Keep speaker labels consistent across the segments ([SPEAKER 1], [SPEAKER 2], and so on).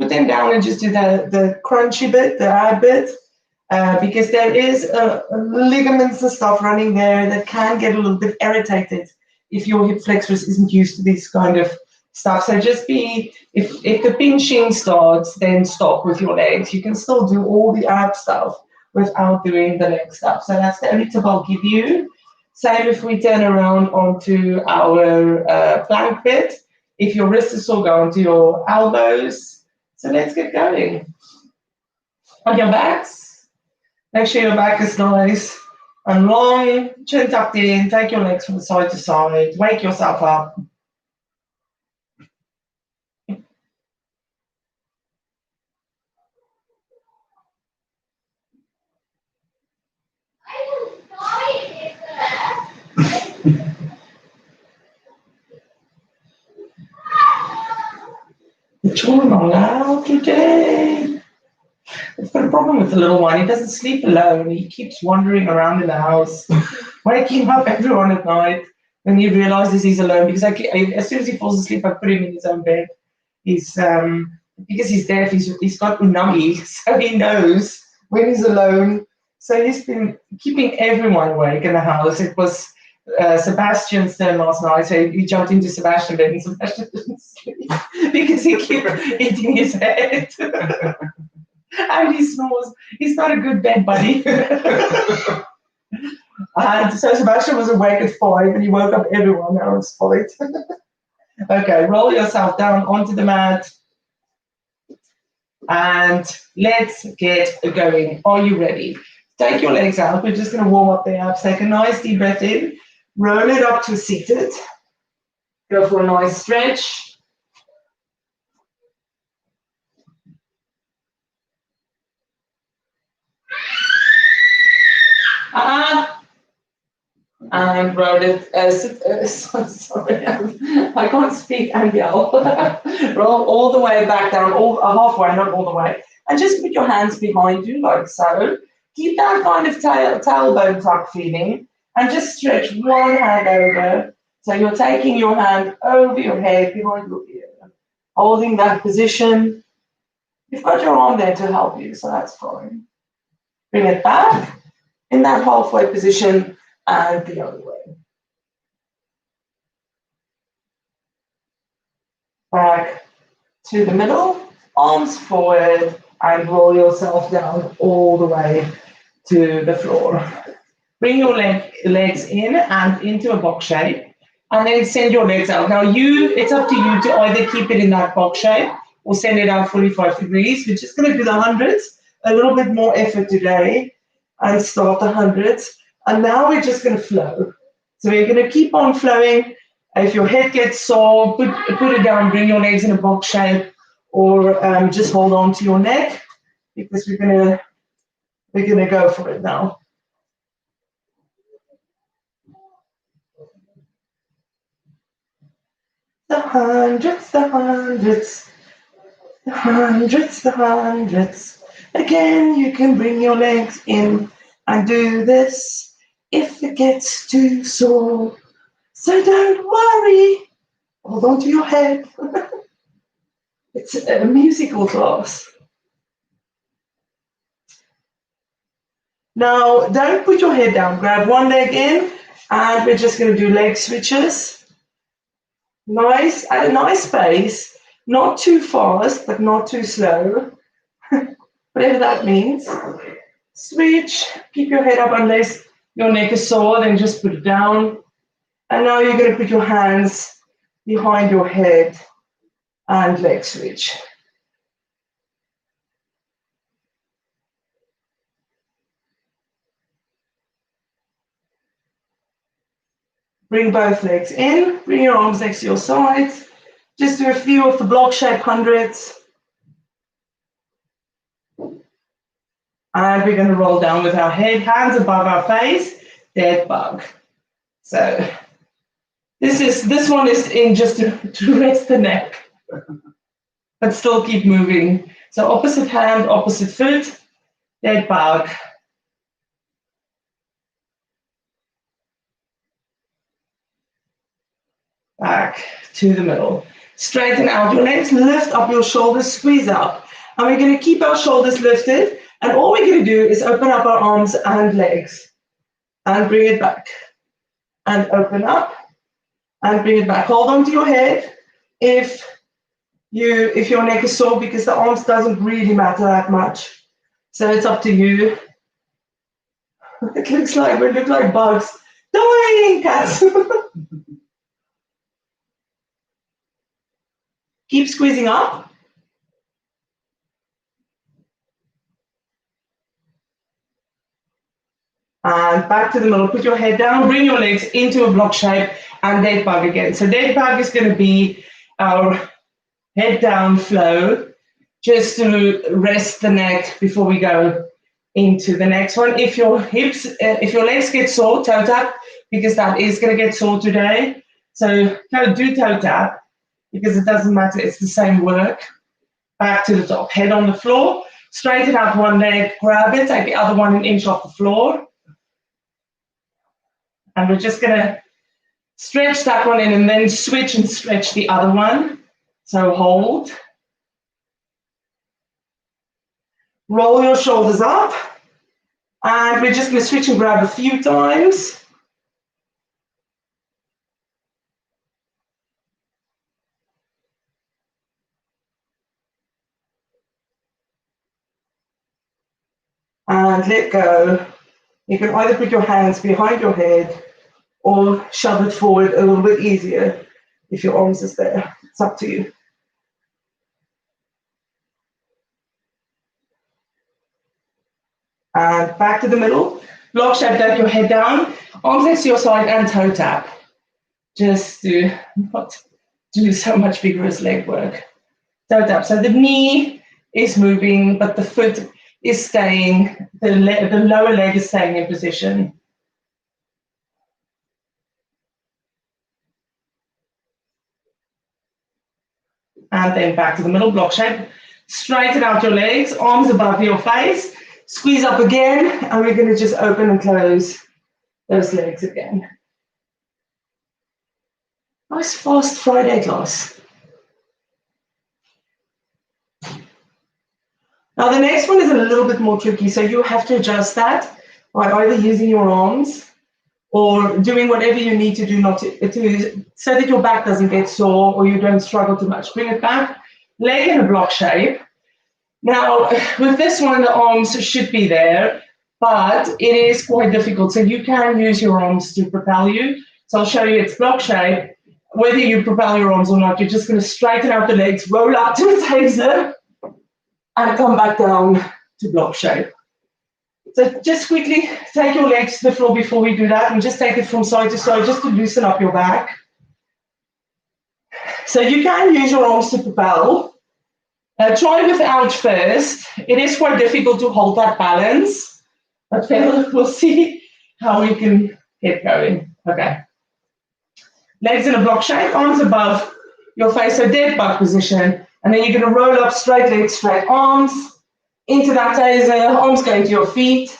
[SPEAKER 1] put them down and just do the crunchy bit, the ab bit, because there is ligaments and stuff running there that can get a little bit irritated if your hip flexors isn't used to this kind of stuff. So just be, if the pinching starts, then stop with your legs. You can still do all the ab stuff without doing the leg stuff. So that's the only tip I'll give you. Same if we turn around onto our plank bit. If your wrist is sore, go onto your elbows. So let's get going. On your backs, make sure your back is nice and long, chin tucked in, take your legs from side to side, wake yourself up. The children are loud today. I've got a problem with the little one. He doesn't sleep alone. He keeps wandering around in the house, waking up everyone at night when he realizes he's alone. Because as soon as he falls asleep, I put him in his own bed. He's because he's deaf. He's got unagi, so he knows when he's alone. So he's been keeping everyone awake in the house. It was Sebastian's turn last night, so he jumped into Sebastian's bed, and Sebastian didn't sleep because he kept hitting his head. And he snores. He's not a good bed buddy. And so Sebastian was awake at 5 and he woke up everyone. That was fight. Okay, roll yourself down onto the mat. And let's get going. Are you ready? Take your legs out. We're just going to warm up the abs. Take a nice deep breath in. Roll it up to seated. Go for a nice stretch. And roll it. Sorry, I can't speak and yell. Roll all the way back down, halfway, not all the way. And just put your hands behind you like so. Keep that kind of tailbone tuck feeling. And just stretch one hand over. So you're taking your hand over your head, behind your ear. Holding that position. You've got your arm there to help you, so that's fine. Bring it back in that halfway position. And the other way. Back to the middle, arms forward, and roll yourself down all the way to the floor. Bring your legs in and into a box shape, and then send your legs out. Now it's up to you to either keep it in that box shape or send it out 45 degrees. We're just going to do the hundreds, a little bit more effort today, and start the hundreds. And now we're just going to flow. So we're going to keep on flowing. If your head gets sore, put it down, bring your legs in a box shape, or just hold on to your neck, because we're going to go for it now. The hundreds, the hundreds, the hundreds, the hundreds. Again, you can bring your legs in and do this. If it gets too sore, so don't worry. Hold on to your head. It's a musical class. Now, don't put your head down. Grab one leg in, and we're just going to do leg switches. Nice, at a nice pace. Not too fast, but not too slow. Whatever that means. Switch. Keep your head up unless your neck is sore, then just put it down. And now you're going to put your hands behind your head and leg switch. Bring both legs in. Bring your arms next to your sides. Just do a few of the block shape hundreds. And we're going to roll down with our head, hands above our face, dead bug. So this one is in just to rest the neck, but still keep moving. So opposite hand, opposite foot, dead bug. Back to the middle. Straighten out your legs, lift up your shoulders, squeeze up. And we're going to keep our shoulders lifted. And all we're going to do is open up our arms and legs and bring it back. And open up and bring it back. Hold on to your head if your neck is sore, because the arms doesn't really matter that much. So it's up to you. It looks like we look like bugs. Don't worry, cats. Keep squeezing up. And back to the middle. Put your head down. Bring your legs into a block shape and dead bug again. So dead bug is going to be our head down flow, just to rest the neck before we go into the next one. If your legs get sore, toe tap, because that is going to get sore today. So do toe tap, because it doesn't matter, it's the same work. Back to the top, head on the floor, straighten out one leg, grab it, take the other one an inch off the floor. And we're just going to stretch that one in and then switch and stretch the other one. So hold. Roll your shoulders up. And we're just going to switch and grab a few times. And let go. You can either put your hands behind your head or shove it forward a little bit easier if your arms is there. It's up to you. And back to the middle. Block shape, take your head down, arms next to your side and toe tap. Just to not do so much vigorous leg work. Toe tap. So the knee is moving, but the foot is staying, the lower leg is staying in position. And then back to the middle, block shape. Straighten out your legs, arms above your face. Squeeze up again, and we're going to just open and close those legs again. Nice fast Friday class. Now the next one is a little bit more tricky, so you have to adjust that by either using your arms or doing whatever you need to do so that your back doesn't get sore or you don't struggle too much. Bring it back, leg in a block shape. Now, with this one, the arms should be there, but it is quite difficult. So you can use your arms to propel you. So I'll show you its block shape. Whether you propel your arms or not, you're just going to straighten out the legs, roll up to a taser, and come back down to block shape. So just quickly take your legs to the floor before we do that, and just take it from side to side just to loosen up your back. So you can use your arms to propel. Try without first. It is quite difficult to hold that balance, but then we'll see how we can get going. Okay. Legs in a block shape, arms above your face, so dead bug position, and then you're going to roll up, straight legs, straight arms, into that taser, arms going to your feet,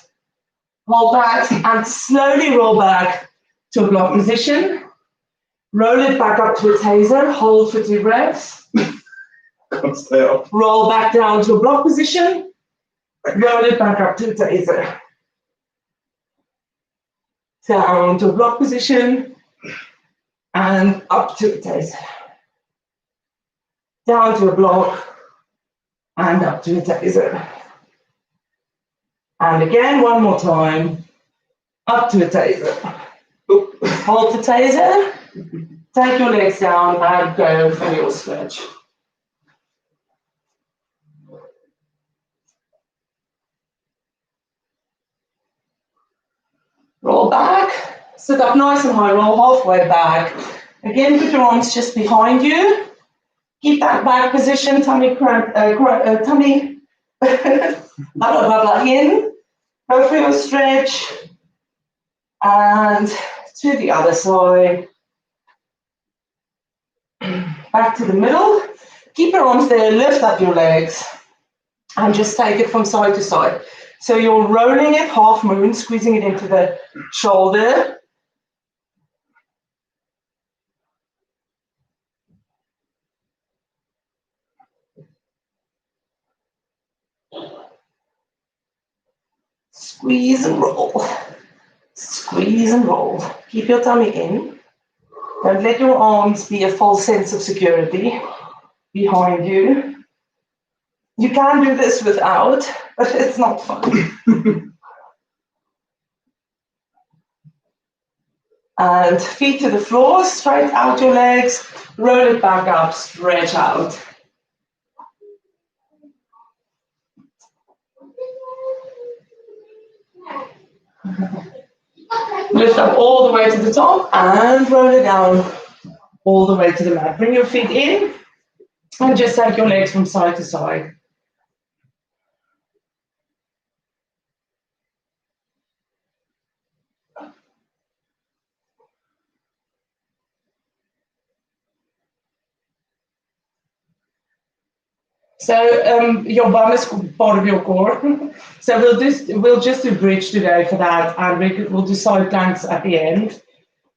[SPEAKER 1] hold that, and slowly roll back to a block position. Roll it back up to a taser, hold for 2 breaths. Roll back down to a block position. Roll it back up to a taser. Down to a block position. And up to a taser. Down to a block. And up to a taser. And again, one more time. Up to a taser. Hold the taser. Take your legs down and go for your stretch. Roll back, sit up nice and high, roll halfway back. Again, put your arms just behind you. Keep that back position, tummy in. Go for your stretch. And to the other side. Back to the middle. Keep your arms there, lift up your legs. And just take it from side to side. So you're rolling it half moon, squeezing it into the shoulder. Squeeze and roll. Squeeze and roll. Keep your tummy in. Don't let your arms be a false sense of security behind you. You can do this without, but it's not fun. And feet to the floor, straight out your legs, roll it back up, stretch out. Lift up all the way to the top and roll it down all the way to the mat. Bring your feet in and just take your legs from side to side. So your bum is part of your core. So we'll just do bridge today for that, and we'll do side planks at the end.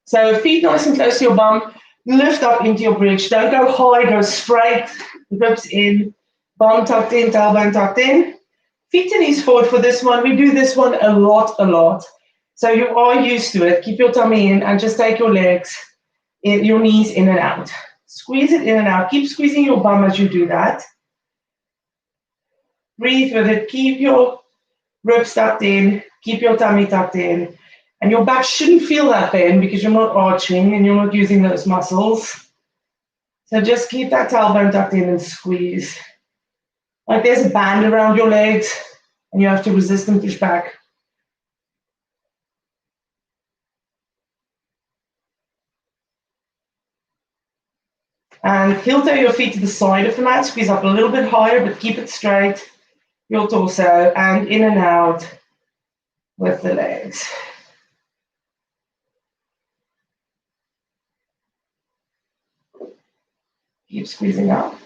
[SPEAKER 1] So feet nice and close to your bum. Lift up into your bridge. Don't go high, go straight. Ribs in, bum tucked in, tailbone tucked in. Feet and knees forward for this one. We do this one a lot. So you are used to it. Keep your tummy in and just take your legs, your knees in and out. Squeeze it in and out. Keep squeezing your bum as you do that. Breathe with it. Keep your ribs tucked in. Keep your tummy tucked in. And your back shouldn't feel that pain because you're not arching and you're not using those muscles. So just keep that tailbone tucked in and squeeze. Like there's a band around your legs and you have to resist and push back. And heel toe your feet to the side of the mat. Squeeze up a little bit higher, but keep it straight. Your torso and in and out with the legs. Keep squeezing up.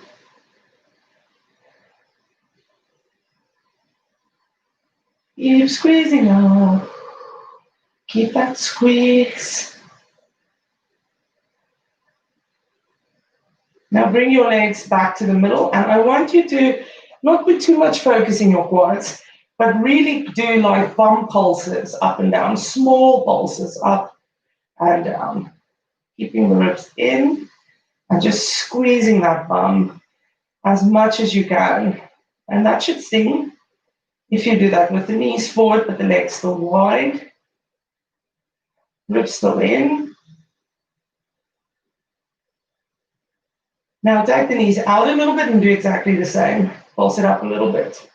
[SPEAKER 1] Keep squeezing up. Keep that squeeze. Now bring your legs back to the middle, and I want you to not put too much focus in your quads, but really do like bum pulses up and down, small pulses up and down. Keeping the ribs in and just squeezing that bum as much as you can. And that should sting if you do that with the knees forward, but the legs still wide. Ribs still in. Now take the knees out a little bit and do exactly the same. Pulse it up a little bit.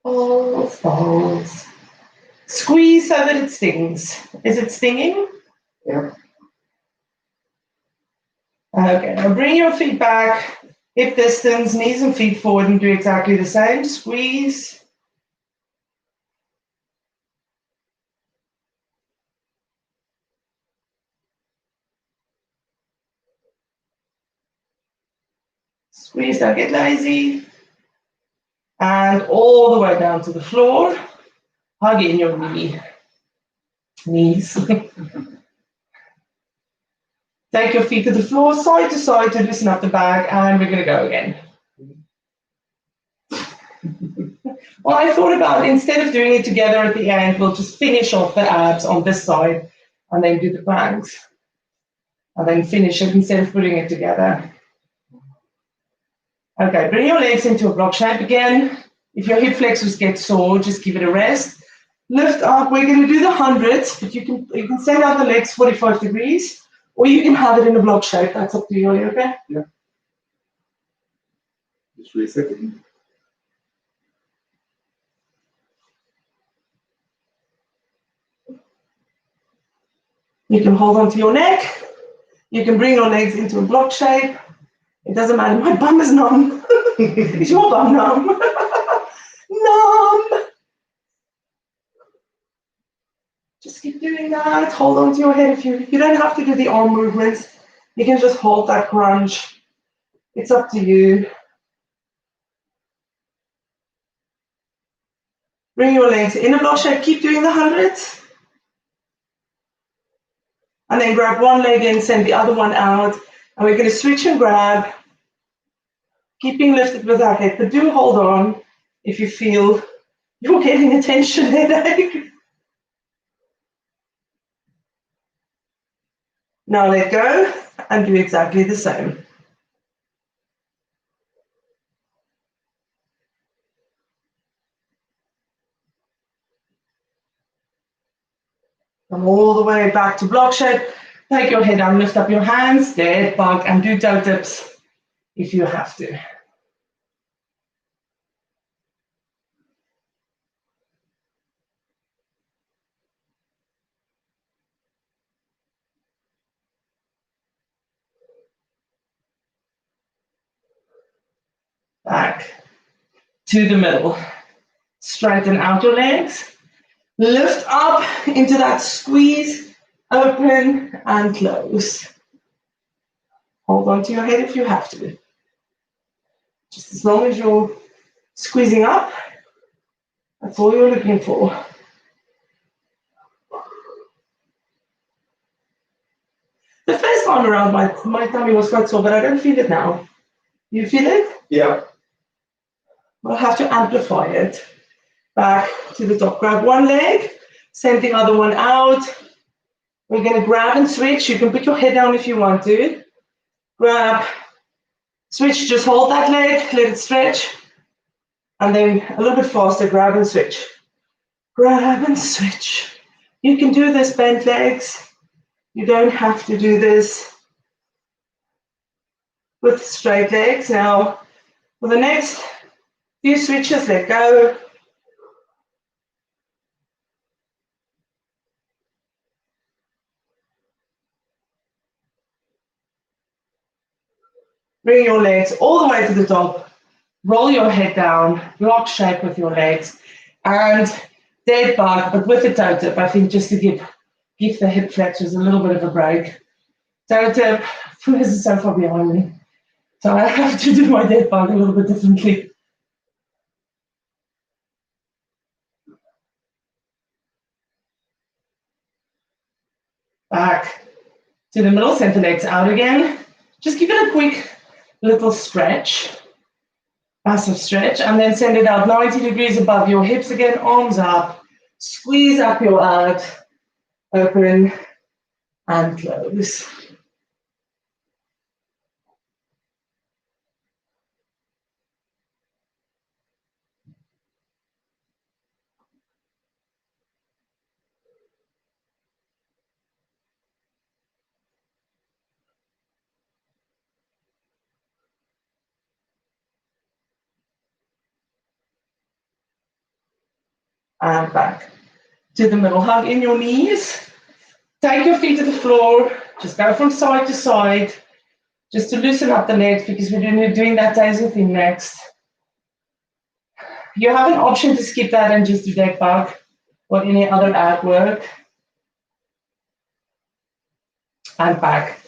[SPEAKER 1] Pulse, pulse. Squeeze so that it stings. Is it stinging?
[SPEAKER 2] Yeah.
[SPEAKER 1] Okay, now bring your feet back, hip distance, knees and feet forward, and do exactly the same. Squeeze. Squeeze, don't get lazy. And all the way down to the floor. Hug in your knees. Take your feet to the floor, side to side to loosen up the back, and we're going to go again. Well, I thought about instead of doing it together at the end, we'll just finish off the abs on this side and then do the planks. And then finish it instead of putting it together. Okay, bring your legs into a block shape again. If your hip flexors get sore, just give it a rest. Lift up. We're going to do the hundreds, but you can send out the legs 45 degrees, or you can have it in a block shape. That's up to you. Are you okay?
[SPEAKER 2] Yeah. Just reset it.
[SPEAKER 1] You can hold on to your neck. You can bring your legs into a block shape. It doesn't matter. My bum is numb. Is your bum numb? Numb. Just keep doing that. Hold on to your head. If you don't have to do the arm movements. You can just hold that crunch. It's up to you. Bring your legs in a block shape. Keep doing the hundreds. And then grab one leg in, send the other one out. And we're going to switch and grab. Keeping lifted with that head, but do hold on if you feel you're getting a tension headache. Now let go and do exactly the same. Come all the way back to block shape. Take your head down, lift up your hands, dead bug, and do toe tips if you have to. Back to the middle. Straighten out your legs. Lift up into that squeeze, open and close. Hold on to your head if you have to. Just as long as you're squeezing up, that's all you're looking for. The first time around, my tummy was quite sore, but I don't feel it now. You feel it?
[SPEAKER 2] Yeah.
[SPEAKER 1] We'll have to amplify it. Back to the top. Grab one leg, send the other one out. We're going to grab and switch. You can put your head down if you want to. Grab, switch, just hold that leg, let it stretch. And then a little bit faster, grab and switch. Grab and switch. You can do this bent legs. You don't have to do this with straight legs. Now, for the next few switches, let go. Bring your legs all the way to the top. Roll your head down, block shape with your legs, and dead bug, but with the toe tip, I think, just to give the hip flexors a little bit of a break. Toe tip, this is so far behind me. So I have to do my dead bug a little bit differently. Back to the middle, send the legs out again. Just give it a quick little stretch, massive stretch, and then send it out 90 degrees above your hips again, arms up, squeeze up your abs, open and close. And back to the middle. Hug in your knees. Take your feet to the floor. Just go from side to side, just to loosen up the legs, because we're doing that daisy thing next. You have an option to skip that and just do dead bug or any other ab work. And back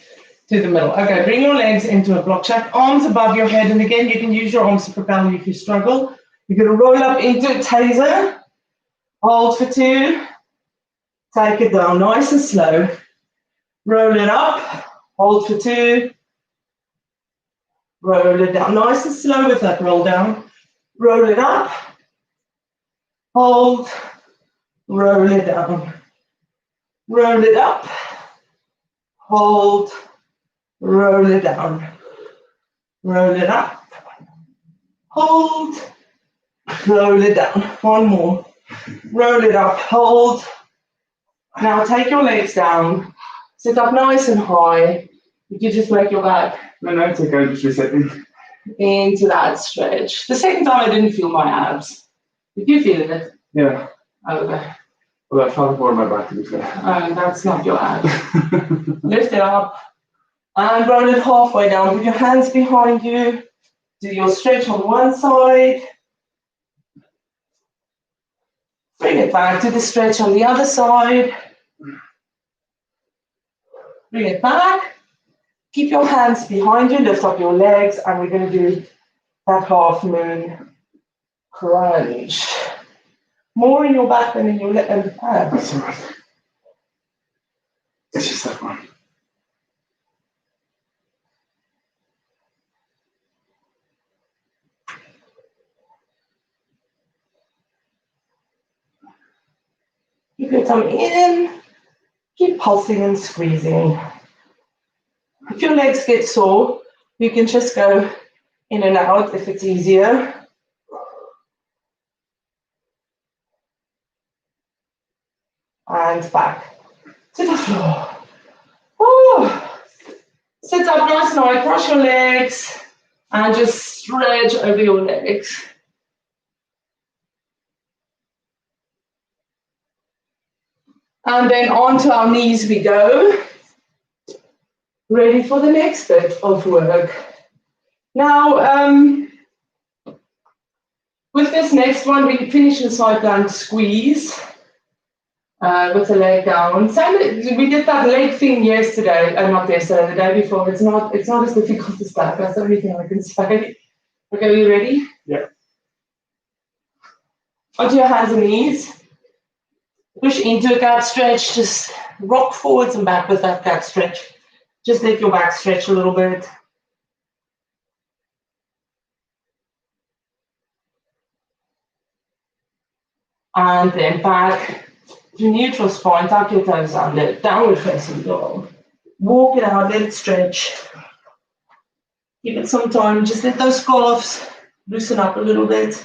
[SPEAKER 1] to the middle. Okay, bring your legs into a block shape, arms above your head, and again, you can use your arms to propel you if you struggle. You're going to roll up into a taser, hold for 2, take it down nice and slow, roll it up, hold for 2, roll it down nice and slow with that roll down, roll it up, hold, roll it down, roll it up, hold, roll it down, roll it up, hold, roll it down. One more. Roll it up, hold. Now take your legs down. Sit up nice and high. You can just make your back.
[SPEAKER 2] No, it's okay, just resetting.
[SPEAKER 1] Into that stretch. The second time I didn't feel my abs. Did you feel it?
[SPEAKER 2] Yeah.
[SPEAKER 1] Okay.
[SPEAKER 2] Well, I felt more in my back to be fair.
[SPEAKER 1] That's not your abs. Lift it up and roll it halfway down. Put your hands behind you. Do your stretch on one side. Bring it back to the stretch on the other side. Bring it back. Keep your hands behind you, lift up your legs, and we're going to do that half moon crunch. More in your back than in your abs.
[SPEAKER 2] That's all right. It's just that one.
[SPEAKER 1] Keep your tummy in. Keep pulsing and squeezing. If your legs get sore, you can just go in and out if it's easier. And back to the floor. Oh. Sit up nice and high, cross your legs, and just stretch over your legs. And then onto our knees we go. Ready for the next bit of work. Now, with this next one, we finish the side plank squeeze with the leg down. So we did that leg thing yesterday, not yesterday, the day before. It's not as difficult as that. That's the only thing I can say. Okay, are you ready?
[SPEAKER 2] Yeah.
[SPEAKER 1] Onto your hands and knees. Push into a cat stretch. Just rock forwards and back with that cat stretch. Just let your back stretch a little bit. And then back to neutral spine. Tuck your toes under. Downward facing dog. Walk it out. Let it stretch. Give it some time. Just let those calves loosen up a little bit.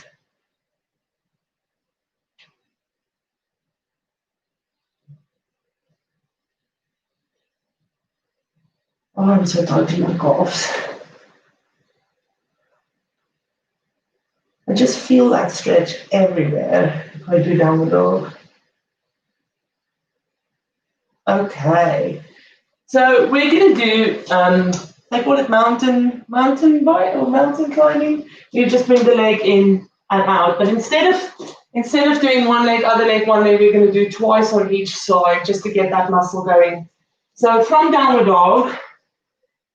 [SPEAKER 1] Oh, I'm so tight in my calves. I just feel that stretch everywhere if I do downward dog. Okay. So we're going to do, they call it mountain bike or mountain climbing. You just bring the leg in and out. But instead of doing one leg, other leg, one leg, we're going to do twice on each side just to get that muscle going. So from downward dog,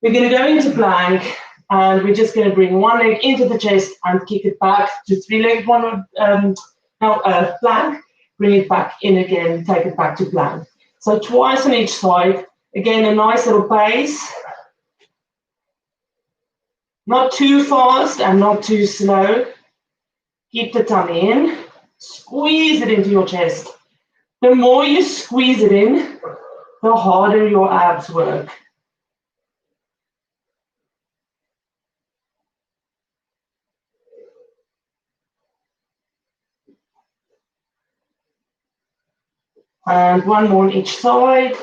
[SPEAKER 1] we're going to go into plank, and we're just going to bring one leg into the chest and kick it back to three-legged plank. Bring it back in again, take it back to plank. So twice on each side. Again, a nice little pace. Not too fast and not too slow. Keep the tummy in. Squeeze it into your chest. The more you squeeze it in, the harder your abs work. And one more on each side.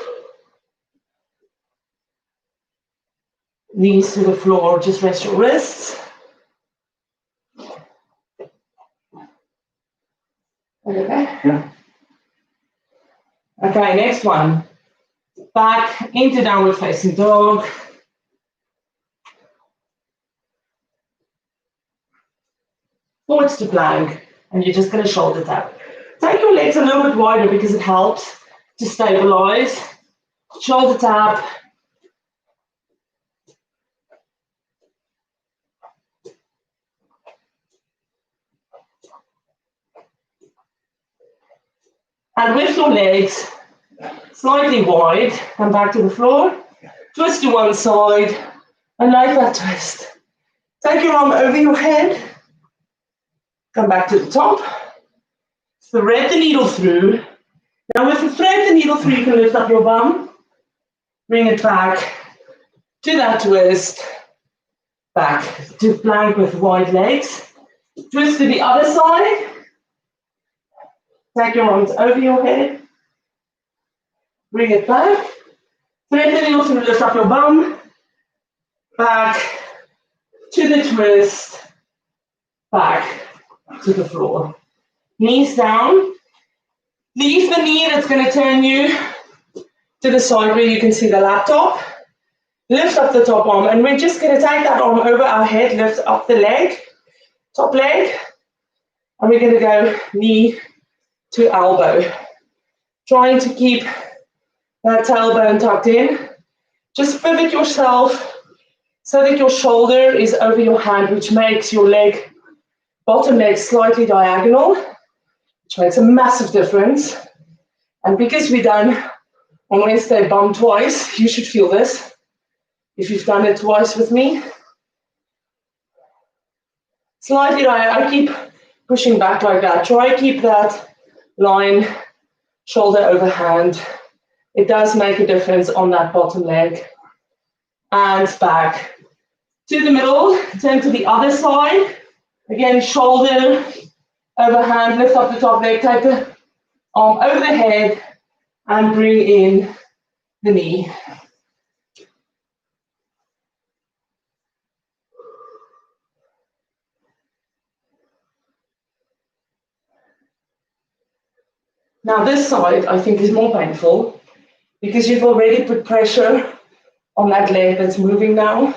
[SPEAKER 1] Knees to the floor, just rest your wrists. Okay?
[SPEAKER 2] Yeah.
[SPEAKER 1] Okay, next one. Back into downward facing dog. Forwards to plank, and you're just going to shoulder tap. Take your legs a little bit wider because it helps to stabilize. Shoulder tap. And with your legs slightly wide, come back to the floor. Twist to one side, and like that twist. Take your arm over your head. Come back to the top. Thread the needle through. Now with the thread the needle through, you can lift up your bum. Bring it back to that twist. Back to plank with wide legs. Twist to the other side. Take your arms over your head. Bring it back. Thread the needle through, lift up your bum. Back to the twist. Back to the floor. Knees down. Leave the knee that's going to turn you to the side where you can see the laptop. Lift up the top arm, and we're just going to take that arm over our head, lift up the leg, top leg, and we're going to go knee to elbow. Trying to keep that tailbone tucked in. Just pivot yourself so that your shoulder is over your hand, which makes your leg, bottom leg slightly diagonal, which makes a massive difference. And because we've done on Wednesday bum twice, you should feel this. If you've done it twice with me. Slightly, I keep pushing back like that. Try to keep that line shoulder over hand. It does make a difference on that bottom leg. And back to the middle, turn to the other side. Again, shoulder over hand, lift up the top leg, take the arm over the head and bring in the knee. Now this side I think is more painful because you've already put pressure on that leg that's moving now.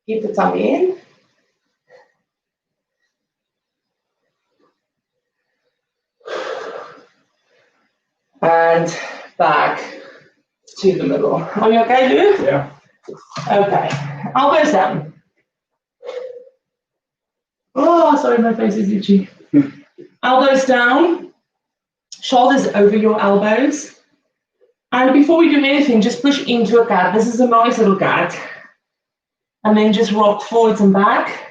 [SPEAKER 1] Keep the tummy in. And back to the middle. Are you okay, Lou?
[SPEAKER 2] Yeah.
[SPEAKER 1] Okay. Elbows down. Oh, sorry, my face is itchy. Elbows down. Shoulders over your elbows. And before we do anything, just push into a cat. This is a nice little cat. And then just rock forwards and back.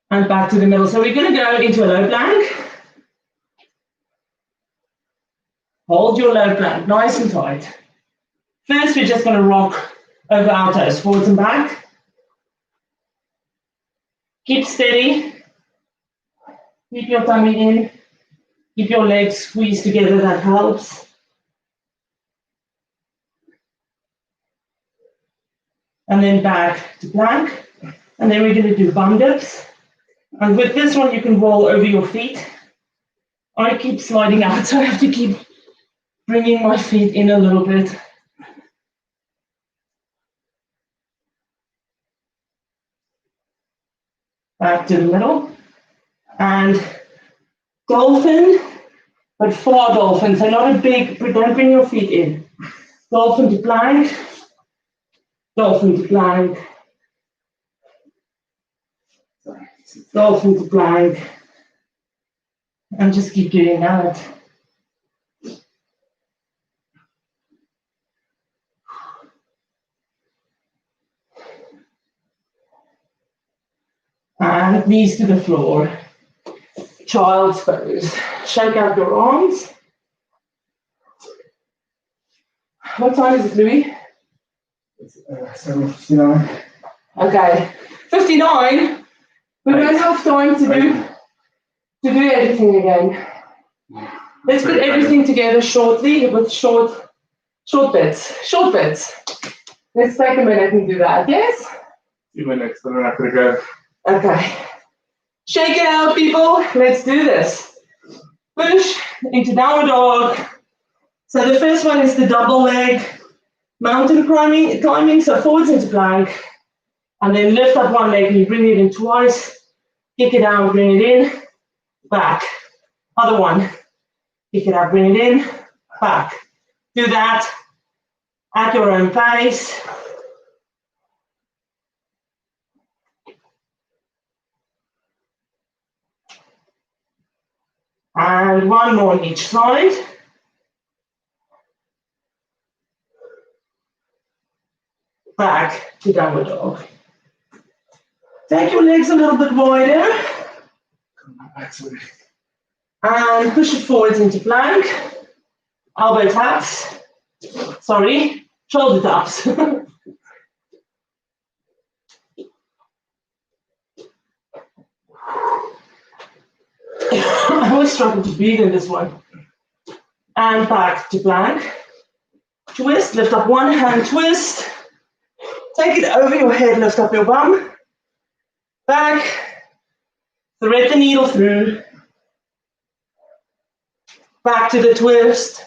[SPEAKER 1] And back to the middle. So we're going to go into a low plank. Hold your low plank nice and tight. First, we're just going to rock over our toes, forwards and back. Keep steady. Keep your tummy in. Keep your legs squeezed together, that helps. And then back to plank. And then we're going to do bum dips. And with this one, you can roll over your feet. I keep sliding out, so I have to keep bringing my feet in a little bit. Back to the middle. And dolphin, but four dolphins. So not a big, don't bring your feet in. Dolphin to plank. Dolphin to plank. Dolphin to plank. And just keep doing that. And knees to the floor. Child's pose. Shake out your arms. What time is it, Louis?
[SPEAKER 2] It's 7:59.
[SPEAKER 1] Okay, 59. We don't have time to do everything again. Let's put everything together shortly with short bits. Short bits. Let's take a minute and do that. Yes?
[SPEAKER 2] 2 minutes, then we're not going to go.
[SPEAKER 1] Okay. Shake it out, people. Let's do this. Push into downward dog. So the first one is the double leg mountain climbing. So forwards into plank. And then lift up one leg and you bring it in twice. Kick it out, bring it in. Back. Other one. Kick it out, bring it in. Back. Do that at your own pace. And one more on each side. Back to downward dog. Take your legs a little bit wider. And push it forwards into plank. Elbow taps. Sorry, shoulder taps. I always struggle to breathe in this one. And back to plank. Twist, lift up one hand, twist. Take it over your head, lift up your bum. Back. Thread the needle through. Back to the twist.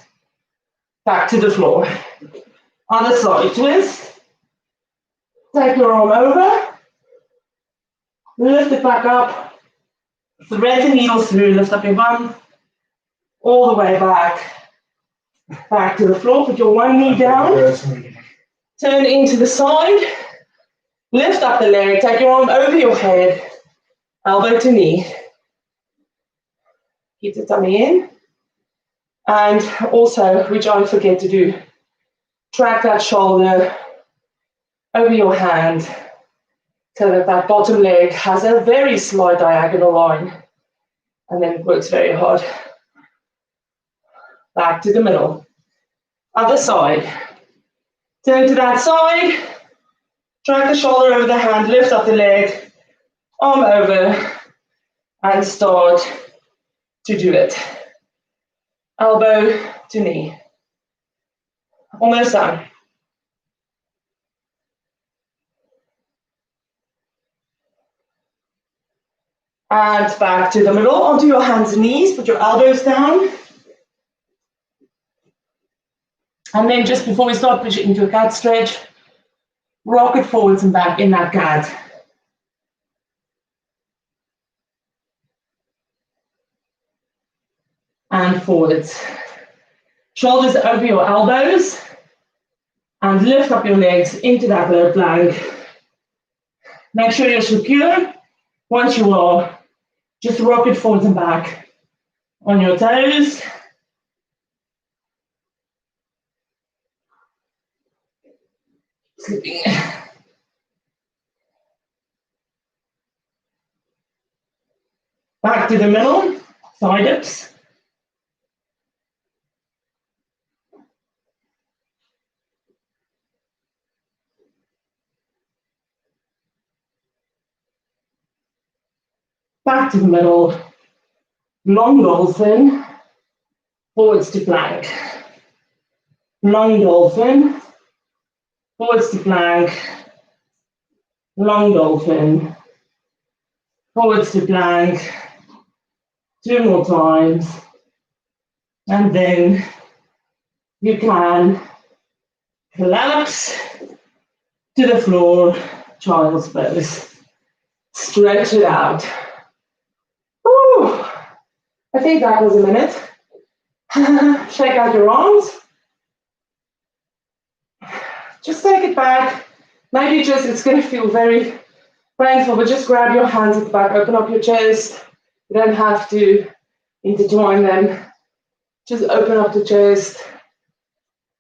[SPEAKER 1] Back to the floor. Other side, twist. Take your arm over. Lift it back up. Thread the needle through, lift up your bum. All the way back. Back to the floor, put your one knee down. Turn into the side. Lift up the leg, take your arm over your head. Elbow to knee. Keep the tummy in. And also, which I forget to do, Drag that shoulder over your hand so that that bottom leg has a very slight diagonal line, and then it works very hard. Back to the middle. Other side. Turn to that side. Drag the shoulder over the hand, lift up the leg, arm over, and start to do it. Elbow to knee. Almost done. And back to the middle, onto your hands and knees, put your elbows down. And then just before we start, push it into a cat stretch, rock it forwards and back in that cat. And forwards. Shoulders over your elbows, and lift up your legs into that low plank. Make sure you're secure. Once you are, just rock it forwards and back on your toes. Slipping. Back to the middle, side ups. Back to the middle, long dolphin, forwards to plank. Long dolphin, forwards to plank. Long dolphin, forwards to plank. 2 more times. And then you can collapse to the floor, child's pose. Stretch it out. Woo. I think that was a minute. Shake out your arms. Just take it back. Maybe it's going to feel very painful, but just grab your hands at the back, open up your chest. You don't have to intertwine them. Just open up the chest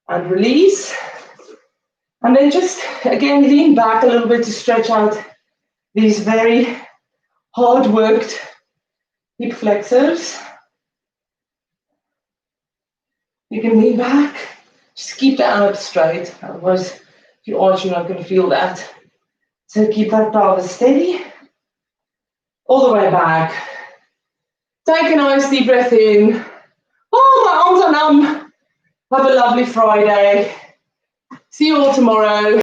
[SPEAKER 1] and release. And then just, again, lean back a little bit to stretch out these very hard-worked hip flexors. You can lean back. Just keep the arm up straight. Otherwise, if you arch, you're not going to feel that. So keep that pelvis steady. All the way back. Take a nice deep breath in. Oh, my arms are numb. Have a lovely Friday. See you all tomorrow.